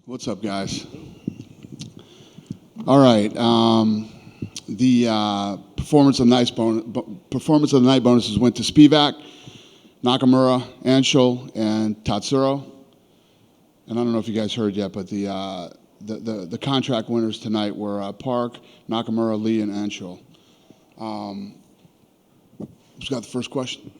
What's up, guys? All right. The performance of the night bonuses went to Spivak, Nakamura, Anshul, and Tatsuro. And I don't know if you guys heard yet, but the contract winners tonight were Park, Nakamura, Lee, and Anshul. Who's got the first question?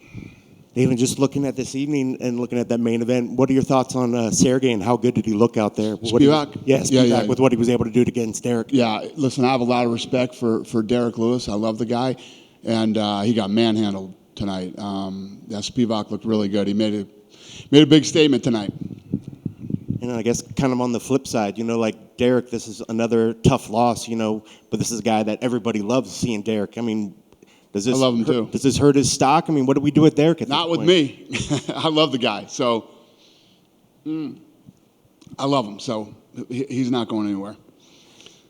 David, just looking at this evening and looking at that main event, what are your thoughts on Sergey and how good did he look out there? Spivak? Spivak, with what he was able to do against Derek. Yeah, listen, I have a lot of respect for Derek Lewis. I love the guy, and he got manhandled tonight. Spivak looked really good. He made a big statement tonight. And I guess kind of on the flip side, like Derek, this is another tough loss, but this is a guy that everybody loves seeing Derek. I mean, I love him too. Does this hurt his stock? I mean, what do we do with Derek at this Not with point? me. I love the guy. So, I love him. So, he's not going anywhere.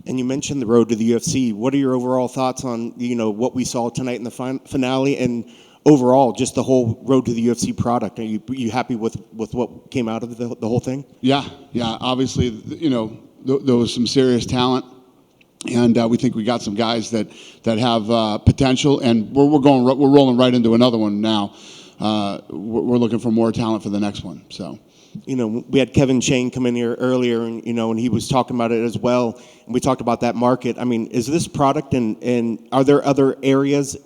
And you mentioned the road to the UFC. What are your overall thoughts on, what we saw tonight in the finale and overall just the whole road to the UFC product? Are you happy with what came out of the whole thing? Yeah. Obviously, there was some serious talent. And we think we got some guys that have potential, and we're rolling right into another one now. We're looking for more talent for the next one. So, we had Kevin Shane come in here earlier, and and he was talking about it as well. And we talked about that market. I mean, is this product and are there other areas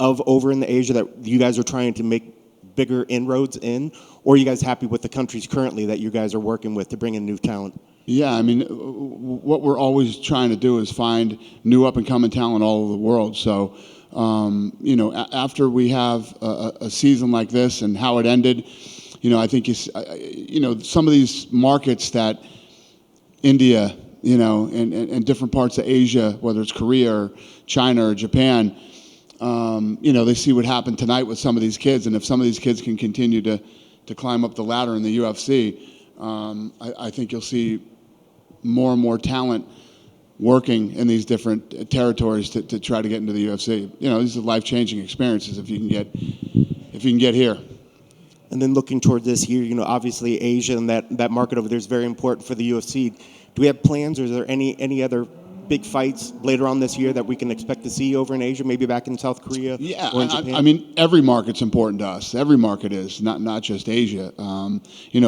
of over in the Asia that you guys are trying to make bigger inroads in, or are you guys happy with the countries currently that you guys are working with to bring in new talent? Yeah, I mean, what we're always trying to do is find new up-and-coming talent all over the world. So, after we have a season like this and how it ended, I think some of these markets that India, and different parts of Asia, whether it's Korea or China or Japan, they see what happened tonight with some of these kids, and if some of these kids can continue to climb up the ladder in the UFC, I think you'll see more and more talent working in these different territories to try to get into the UFC. These are life-changing experiences if you can get here. And then looking toward this year, obviously Asia and that market over there is very important for the UFC. Do we have plans, or is there any other big fights later on this year that we can expect to see over in Asia, maybe back in South Korea or in Japan? I mean, every market's important to us. Every market is, not just Asia.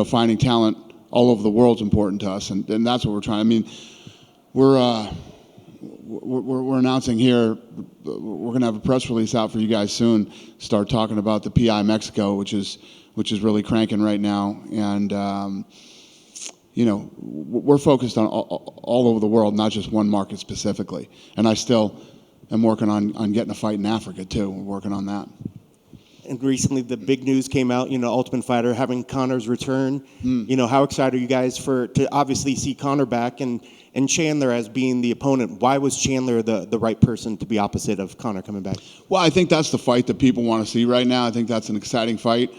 Finding talent all over the world's important to us, and that's what we're trying. I mean, we're announcing here, we're going to have a press release out for you guys soon, start talking about the PI Mexico, which is really cranking right now, and we're focused on all over the world, not just one market specifically. And I still am working on getting a fight in Africa too. We're working on that. And recently, the big news came out. Ultimate Fighter having Conor's return. How excited are you guys to obviously see Conor back and Chandler as being the opponent? Why was Chandler the right person to be opposite of Conor coming back? Well, I think that's the fight that people want to see right now. I think that's an exciting fight,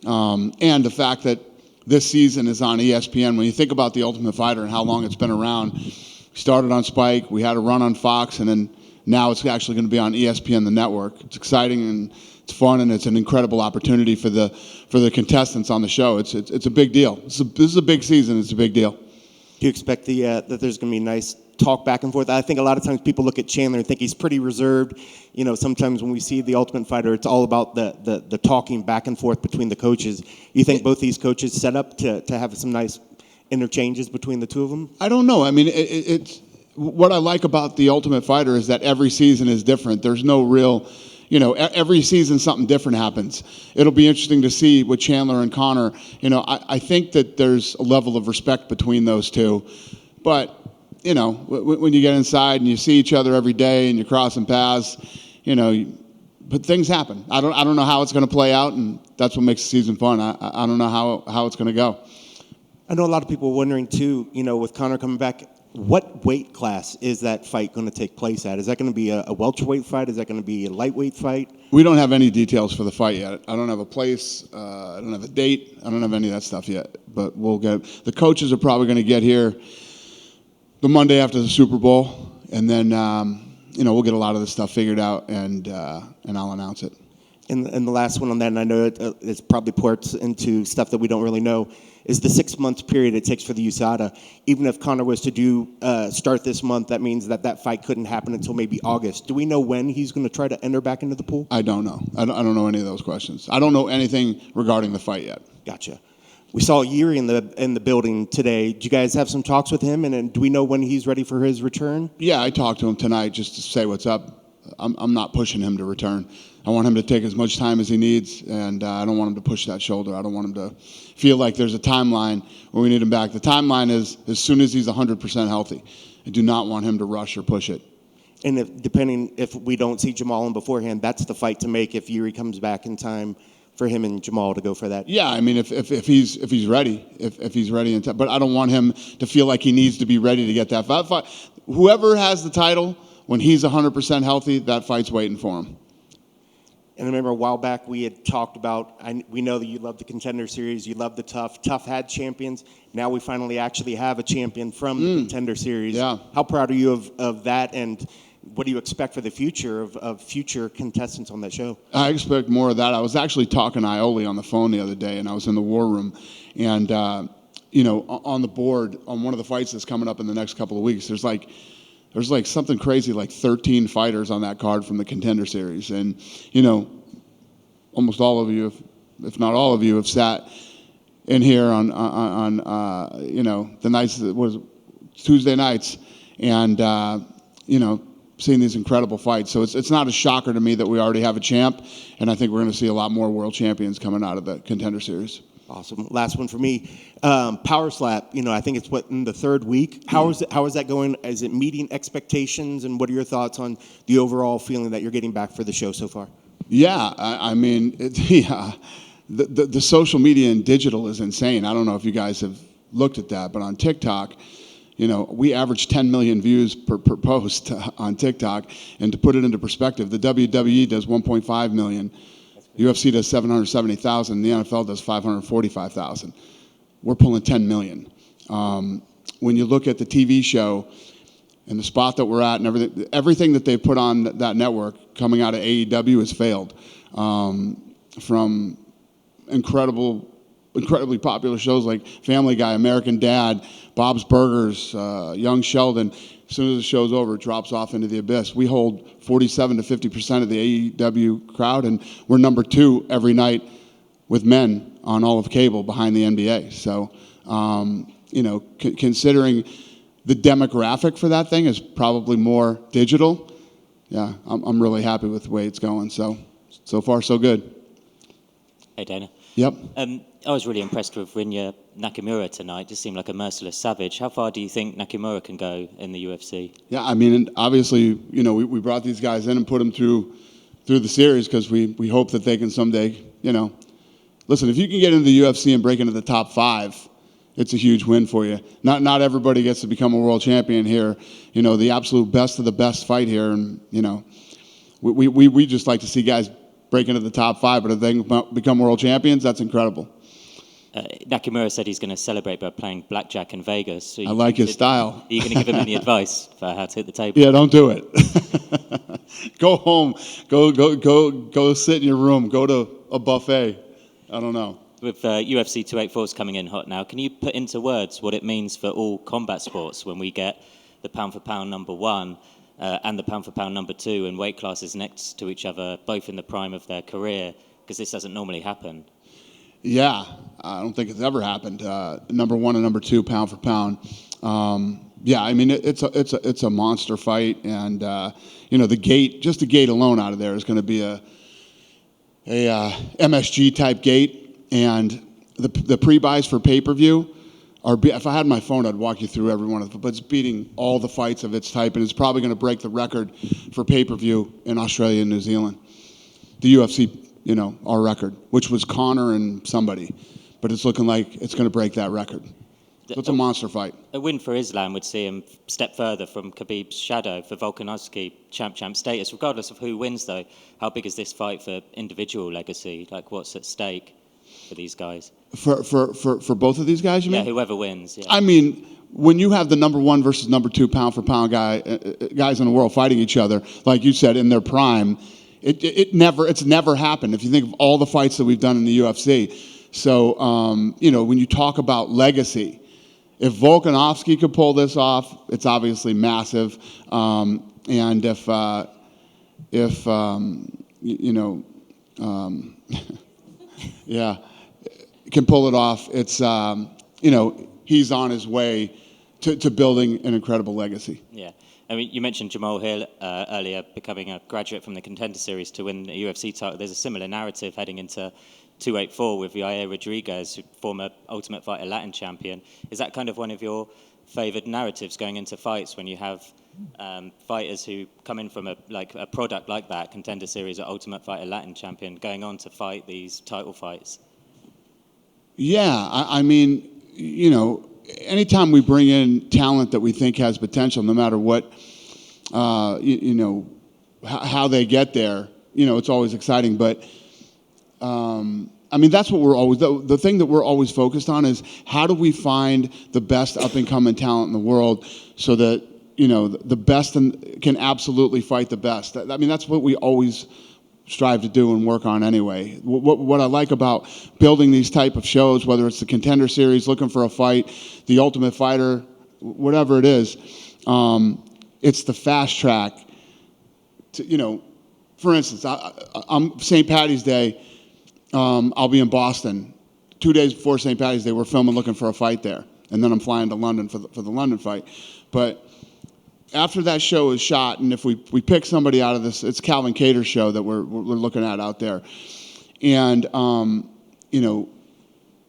and the fact that this season is on ESPN. When you think about the Ultimate Fighter and how long it's been around, we started on Spike, we had a run on Fox, and then now it's actually going to be on ESPN, the network. It's exciting and it's fun, and it's an incredible opportunity for the contestants on the show. It's a big deal. This is a big season. It's a big deal. Do you expect that there's going to be nice talk back and forth? I think a lot of times people look at Chandler and think he's pretty reserved. Sometimes when we see the Ultimate Fighter, it's all about the talking back and forth between the coaches. You think both these coaches set up to have some nice interchanges between the two of them? I don't know. I mean, it's what I like about the Ultimate Fighter is that every season is different. There's no real, every season something different happens. It'll be interesting to see with Chandler and Conor. I think that there's a level of respect between those two, but when you get inside and you see each other every day and you're crossing paths, but things happen. I don't know how it's going to play out, and that's what makes the season fun. I don't know how it's going to go. I know a lot of people are wondering too, with Conor coming back, what weight class is that fight going to take place at? Is that going to be a welterweight fight? Is that going to be a lightweight fight? We don't have any details for the fight yet. I don't have a place. I don't have a date. I don't have any of that stuff yet. But we'll get. The coaches are probably going to get here the Monday after the Super Bowl, and then we'll get a lot of this stuff figured out, and I'll announce it. And the last one on that, and I know it's probably ports into stuff that we don't really know. is the 6-month period it takes for the USADA. Even if Conor was to start this month, that means that fight couldn't happen until maybe August. Do we know when he's going to try to enter back into the pool? I don't know. I don't know any of those questions. I don't know anything regarding the fight yet. Gotcha. We saw Yuri in the building today. Did you guys have some talks with him? And do we know when he's ready for his return? Yeah, I talked to him tonight just to say what's up. I'm not pushing him to return. I want him to take as much time as he needs, and I don't want him to push that shoulder. I don't want him to feel like there's a timeline where we need him back. The timeline is as soon as he's 100% healthy. I do not want him to rush or push it. And if we don't see Jamal in beforehand, that's the fight to make if Yuri comes back in time for him and Jamal to go for that. Yeah, I mean, if he's ready, if he's ready, but I don't want him to feel like he needs to be ready to get that fight. Whoever has the title, when he's 100% healthy, that fight's waiting for him. And I remember a while back we had talked about, we know that you love the Contender Series, you love the Tough. Tough had champions. Now we finally actually have a champion from the Contender Series. Yeah. How proud are you of that, and what do you expect for the future of future contestants on that show? I expect more of that. I was actually talking to Ioli on the phone the other day, and I was in the war room. And, on the board, on one of the fights that's coming up in the next couple of weeks, there's like something crazy, like 13 fighters on that card from the Contender Series. And, almost all of you, if not all of you, have sat in here on the nights, Tuesday nights, and, seeing these incredible fights. So it's not a shocker to me that we already have a champ, and I think we're going to see a lot more world champions coming out of the Contender Series. Awesome. Last one for me. Power Slap, I think it's in the third week. How is that going? Is it meeting expectations, and what are your thoughts on the overall feeling that you're getting back for the show so far? Yeah, the social media and digital is insane. I don't know if you guys have looked at that, but on TikTok, we average 10 million views per post on TikTok. And to put it into perspective, the WWE does 1.5 million. UFC does 770,000. The NFL does 545,000. We're pulling 10 million. When you look at the TV show and the spot that we're at and everything that they've put on that network coming out of AEW has failed. From incredibly popular shows like Family Guy, American Dad, Bob's Burgers, Young Sheldon. As soon as the show's over, it drops off into the abyss. We hold 47 to 50% of the AEW crowd, and we're number 2 every night with men on all of cable behind the NBA. So, considering the demographic for that thing is probably more digital, yeah, I'm really happy with the way it's going. So far, so good. Hey, Dana. Yep. I was really impressed with Rinya Nakamura tonight. Just seemed like a merciless savage. How far do you think Nakamura can go in the UFC? Yeah, I mean, obviously, we brought these guys in and put them through the series because we hope that they can someday, listen, if you can get into the UFC and break into the top 5, it's a huge win for you. Not everybody gets to become a world champion here. The absolute best of the best fight here, and we just like to see guys break into the top 5, but if they can become world champions, that's incredible. Nakamura said he's going to celebrate by playing blackjack in Vegas. So I like his style. Are you going to give him any advice for how to hit the table? Yeah, don't do it. Go home. Go sit in your room. Go to a buffet. I don't know. With UFC 284s coming in hot now, can you put into words what it means for all combat sports when we get the pound-for-pound number 1 and the pound-for-pound number 2 in weight classes next to each other, both in the prime of their career? Because this doesn't normally happen. Yeah, I don't think it's ever happened. Number 1 and number 2, pound for pound. Yeah, I mean it's a monster fight, and the gate alone out of there is going to be a MSG type gate, and the pre-buys for pay-per-view are. If I had my phone, I'd walk you through every one of them. But it's beating all the fights of its type, and it's probably going to break the record for pay-per-view in Australia and New Zealand. The UFC. Our record, which was Conor and somebody. But it's looking like it's going to break that record. So it's a monster fight. A win for Islam would see him step further from Khabib's shadow for Volkanovski champ status. Regardless of who wins, though, how big is this fight for individual legacy? Like, what's at stake for these guys? For both of these guys, you mean? Yeah, whoever wins. Yeah. I mean, when you have the number 1 versus number 2 pound for pound guys in the world fighting each other, like you said, in their prime, it's never happened. If you think of all the fights that we've done in the UFC, So, when you talk about legacy, if Volkanovski could pull this off, it's obviously massive. And if yeah, can pull it off, it's, he's on his way to building an incredible legacy. Yeah. I mean, you mentioned Jamal Hill earlier becoming a graduate from the Contender Series to win the UFC title. There's a similar narrative heading into 284 with Yair Rodriguez, former Ultimate Fighter Latin champion. Is that kind of one of your favoured narratives going into fights when you have fighters who come in from a product like that, Contender Series or Ultimate Fighter Latin champion, going on to fight these title fights? Yeah, I mean, anytime we bring in talent that we think has potential, no matter what, how they get there, it's always exciting. But that's what we're always, the thing that we're always focused on is how do we find the best up-and-coming talent in the world so that, the best can absolutely fight the best. That's what we always strive to do and work on anyway. What I like about building these type of shows, whether it's the Contender Series, looking for a fight, the Ultimate Fighter, whatever it is, it's the fast track to, for instance, I'm St. Patty's Day, I'll be in Boston. 2 days before St. Patty's Day, we're filming looking for a fight there. And then I'm flying to London for the London fight. But after that show is shot, and if we pick somebody out of this, it's Calvin Cater's show that we're looking at out there. And,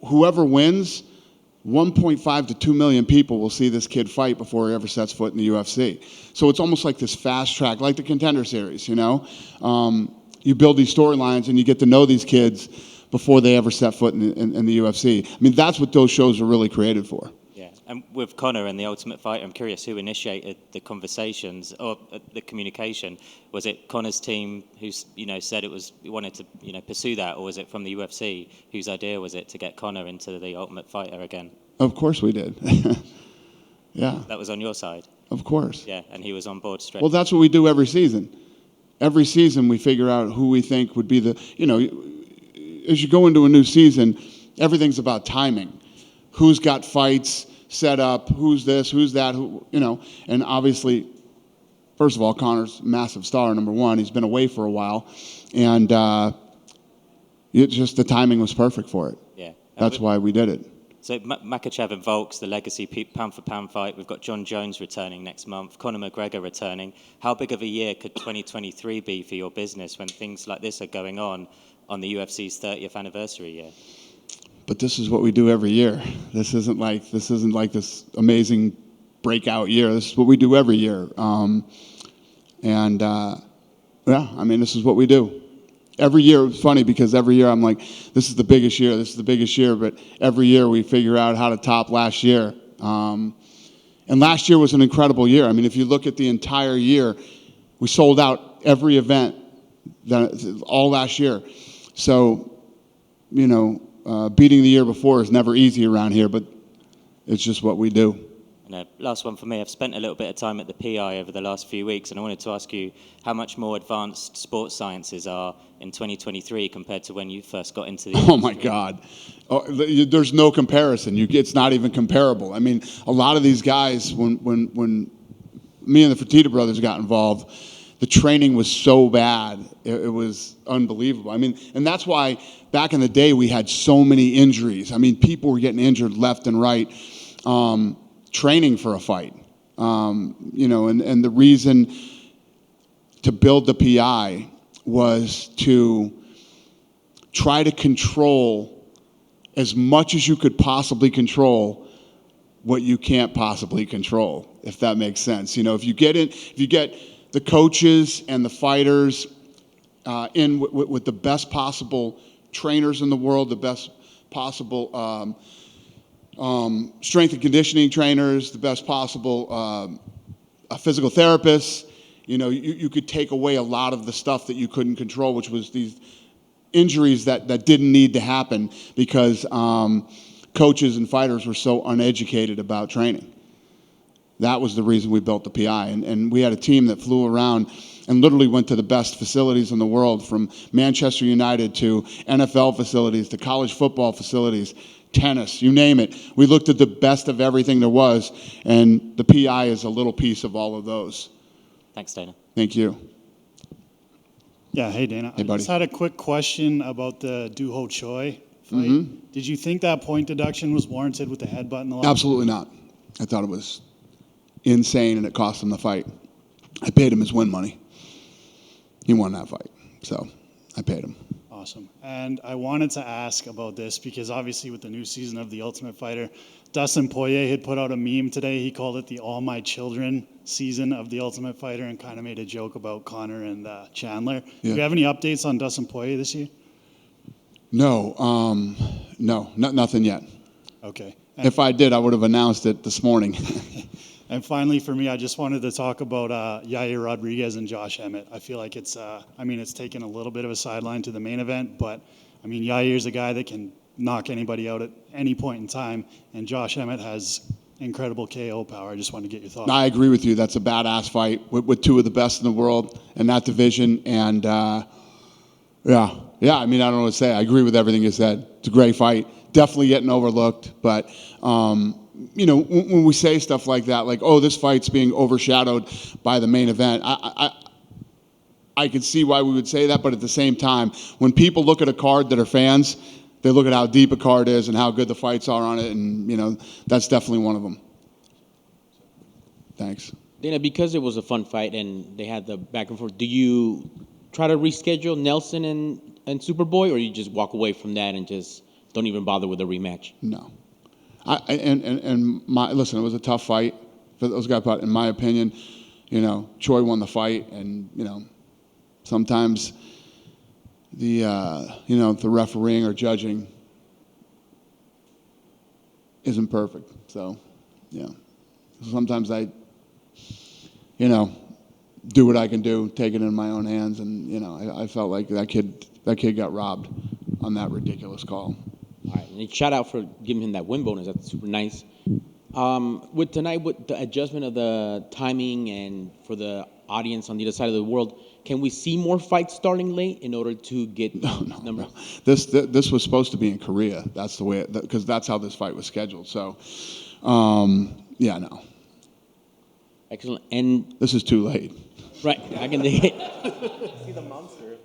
whoever wins, 1.5 to 2 million people will see this kid fight before he ever sets foot in the UFC. So it's almost like this fast track, like the Contender Series, You build these storylines and you get to know these kids before they ever set foot in the UFC. That's what those shows are really created for. Yeah, and with Conor and the Ultimate Fighter, I'm curious who initiated the conversations or the communication. Was it Conor's team who said wanted to pursue that, or was it from the UFC whose idea was it to get Conor into the Ultimate Fighter again? Of course we did. Yeah. That was on your side. Of course. Yeah, and he was on board straight. Well, that's what we do every season. Every season we figure out who we think would be as you go into a new season, everything's about timing. Who's got fights set up, who's this, who's that, and obviously, first of all, Conor's a massive star, number one. He's been away for a while, and the timing was perfect for it. Yeah. That's why we did it. So Makhachev and Volks, the legacy pound-for-pound fight. We've got John Jones returning next month, Conor McGregor returning. How big of a year could 2023 be for your business when things like this are going on the UFC's 30th anniversary year? But this is what we do every year. This isn't like this amazing breakout year. This is what we do every year. This is what we do. Every year, it's funny because every year I'm like, this is the biggest year, but every year we figure out how to top last year. And last year was an incredible year. If you look at the entire year, we sold out every event all last year. So, beating the year before is never easy around here, but it's just what we do. And last one for me, I've spent a little bit of time at the PI over the last few weeks, and I wanted to ask you how much more advanced sports sciences are in 2023 compared to when you first got into the industry. Oh, my God. There's no comparison. It's not even comparable. A lot of these guys, when me and the Fertitta brothers got involved, the training was so bad, it was unbelievable. And that's why back in the day we had so many injuries. People were getting injured left and right. Training for a fight, and the reason to build the PI was to try to control as much as you could possibly control what you can't possibly control, if that makes sense. If you get the coaches and the fighters in with the best possible trainers in the world, the best possible strength and conditioning trainers, the best possible physical therapists. You could take away a lot of the stuff that you couldn't control, which was these injuries that didn't need to happen because coaches and fighters were so uneducated about training. That was the reason we built the PI. And we had a team that flew around and literally went to the best facilities in the world, from Manchester United to NFL facilities to college football facilities, tennis, you name it. We looked at the best of everything there was, and the PI is a little piece of all of those. Thanks, Dana. Thank you. Yeah, hey Dana. Hey, I buddy. just had a quick question about the Doo-Ho Choi fight. Did you think that point deduction was warranted with the headbutt in the last? Absolutely not. I thought it was insane, and it cost him the fight. I paid him his win money. He won that fight, so I paid him. Awesome. And I wanted to ask about this because obviously with the new season of The Ultimate Fighter, Dustin Poirier had put out a meme today. He called it the All My Children season of The Ultimate Fighter and kind of made a joke about Conor and Chandler. Do you have any updates on Dustin Poirier this year? No, nothing yet. Okay. If I did, I would have announced it this morning. And finally, for me, I just wanted to talk about Yair Rodriguez and Josh Emmett. I feel like it's taken a little bit of a sideline to the main event, but I mean, Yair's a guy that can knock anybody out at any point in time, and Josh Emmett has incredible KO power. I just wanted to get your thoughts. I agree with you. That's a badass fight with two of the best in the world in that division, and yeah. I mean, I don't know what to say. I agree with everything you said. It's a great fight. Definitely getting overlooked, but when we say stuff like that, like, oh, this fight's being overshadowed by the main event, I could see why we would say that, but at the same time, when people look at a card that are fans, they look at how deep a card is and how good the fights are on it, and that's definitely one of them. Thanks. Dana, because it was a fun fight and they had the back and forth, do you try to reschedule Nelson and Superboy, or you just walk away from that and just don't even bother with a rematch? No. Listen, it was a tough fight for those guys, but in my opinion, Choi won the fight, and sometimes the refereeing or judging isn't perfect. So, yeah. Sometimes I, do what I can do, take it in my own hands, and I felt like that kid got robbed on that ridiculous call. All right, and shout out for giving him that win bonus. That's super nice. With the adjustment of the timing and for the audience on the other side of the world, can we see more fights starting late in order to get numbers? No. This was supposed to be in Korea. That's the way, because that's how this fight was scheduled. So, no. Excellent. And this is too late. right, I can see the monster.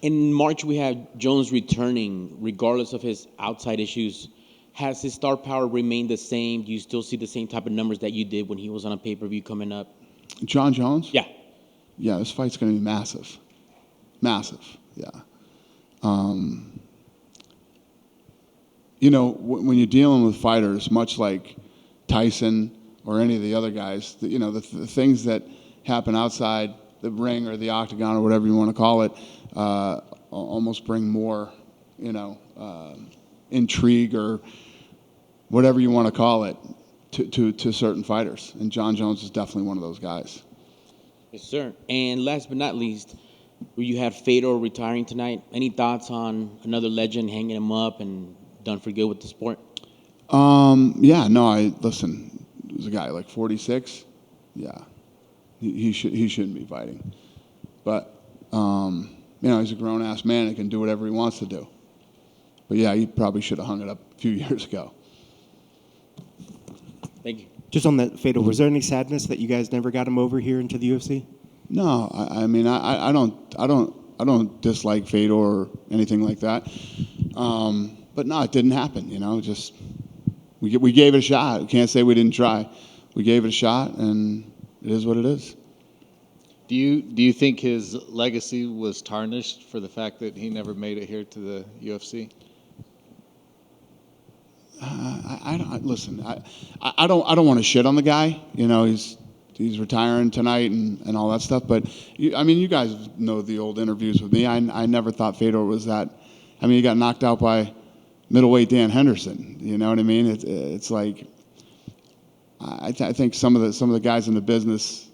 In March, we have Jones returning, regardless of his outside issues. Has his star power remained the same? Do you still see the same type of numbers that you did when he was on a pay-per-view coming up? John Jones? Yeah. Yeah, this fight's going to be massive. Massive, yeah. When you're dealing with fighters, much like Tyson or any of the other guys, the things that happen outside the ring or the octagon or whatever you want to call it, almost bring more, intrigue or whatever you want to call it to certain fighters. And John Jones is definitely one of those guys. Yes, sir. And last but not least, you had Fedor retiring tonight. Any thoughts on another legend hanging him up and done for good with the sport? Listen, there's a guy like 46. Yeah, he shouldn't be fighting. But he's a grown ass man and can do whatever he wants to do. But yeah, he probably should have hung it up a few years ago. Thank you. Just on that, Fedor, was there any sadness that you guys never got him over here into the UFC? No, I mean I don't dislike Fedor or anything like that. But no, it didn't happen. Just we gave it a shot. We can't say we didn't try. We gave it a shot, and it is what it is. Do you think his legacy was tarnished for the fact that he never made it here to the UFC? I don't want to shit on the guy. He's retiring tonight and all that stuff. But you guys know the old interviews with me. I never thought Fedor was that. He got knocked out by middleweight Dan Henderson. You know what I mean? It's like I think some of the guys in the business,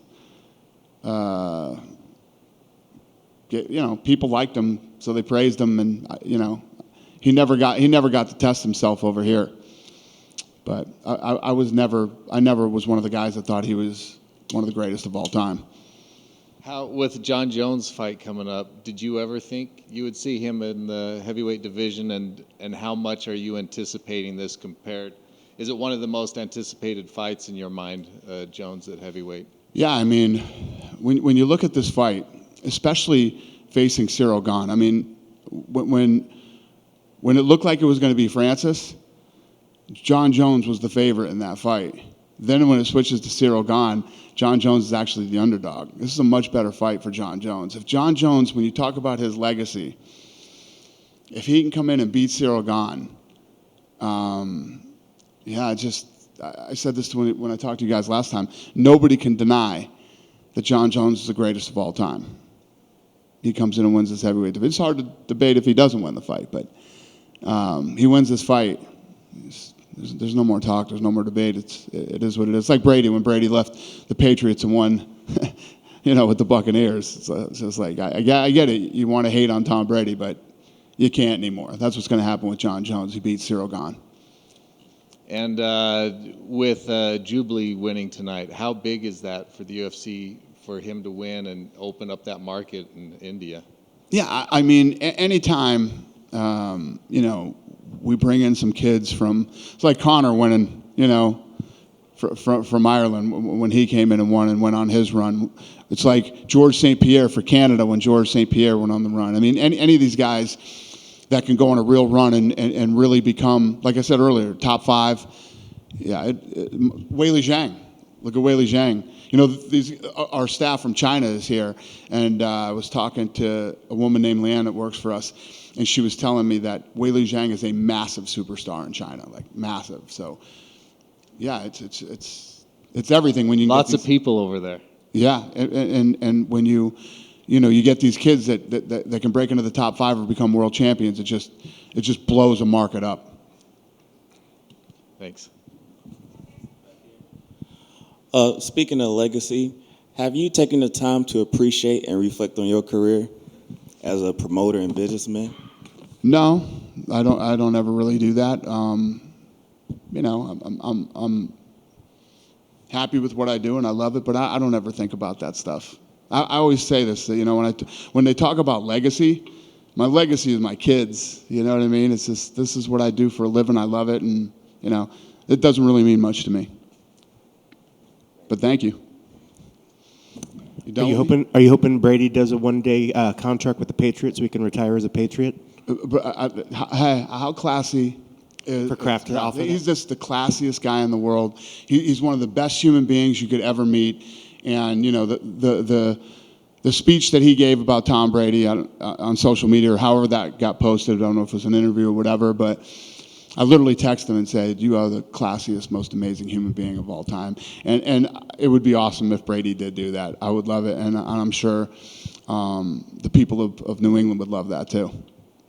people liked him, so they praised him, and he never got to test himself over here. But I never was one of the guys that thought he was one of the greatest of all time. How, with John Jones' fight coming up, did you ever think you would see him in the heavyweight division, and how much are you anticipating this compared? Is it one of the most anticipated fights in your mind, Jones at heavyweight? Yeah, I mean, when you look at this fight, especially facing Cyril Gane, I mean, when it looked like it was going to be Francis, John Jones was the favorite in that fight. Then when it switches to Cyril Gane, John Jones is actually the underdog. This is a much better fight for John Jones. If John Jones, when you talk about his legacy, if he can come in and beat Cyril Gane, yeah, I said this when I talked to you guys last time. Nobody can deny that John Jones is the greatest of all time. He comes in and wins this heavyweight division. It's hard to debate if he doesn't win the fight, but he wins this fight. There's no more talk. There's no more debate. It is what it is. It's like Brady when Brady left the Patriots and won, with the Buccaneers. It's just like I get it. You want to hate on Tom Brady, but you can't anymore. That's what's going to happen with John Jones. He beats Cyril Gane. And with Jubilee winning tonight, how big is that for the UFC for him to win and open up that market in India? Yeah, I mean, anytime we bring in some kids from, it's like Conor winning, from Ireland when he came in and won and went on his run. It's like George St-Pierre for Canada when George St-Pierre went on the run. I mean, any of these guys that can go on a real run and really become, like I said earlier, top 5. Yeah, Weili Zhang. Look at Weili Zhang. Our staff from China is here, and I was talking to a woman named Leanne that works for us, and she was telling me that Weili Zhang is a massive superstar in China, like massive. So, yeah, it's everything when you lots get of people over there. Yeah, and when you get these kids that can break into the top 5 or become world champions, it just blows a market up. Thanks. Speaking of legacy, have you taken the time to appreciate and reflect on your career as a promoter and businessman? No, I don't ever really do that. I'm happy with what I do and I love it, but I don't ever think about that stuff. I always say this, that, when they talk about legacy, my legacy is my kids. You know what I mean? It's just, this is what I do for a living. I love it, and it doesn't really mean much to me. But thank you. Are you hoping Brady does a one-day contract with the Patriots so he can retire as a Patriot? How classy is For Kraft to offer that? He's just the classiest guy in the world. He's one of the best human beings you could ever meet. And the speech that he gave about Tom Brady on social media, or however that got posted, I don't know if it was an interview or whatever, but I literally texted him and said, "You are the classiest, most amazing human being of all time." And it would be awesome if Brady did do that. I would love it, and I'm sure the people of New England would love that too.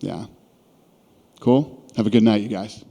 Yeah. Cool? Have a good night, you guys.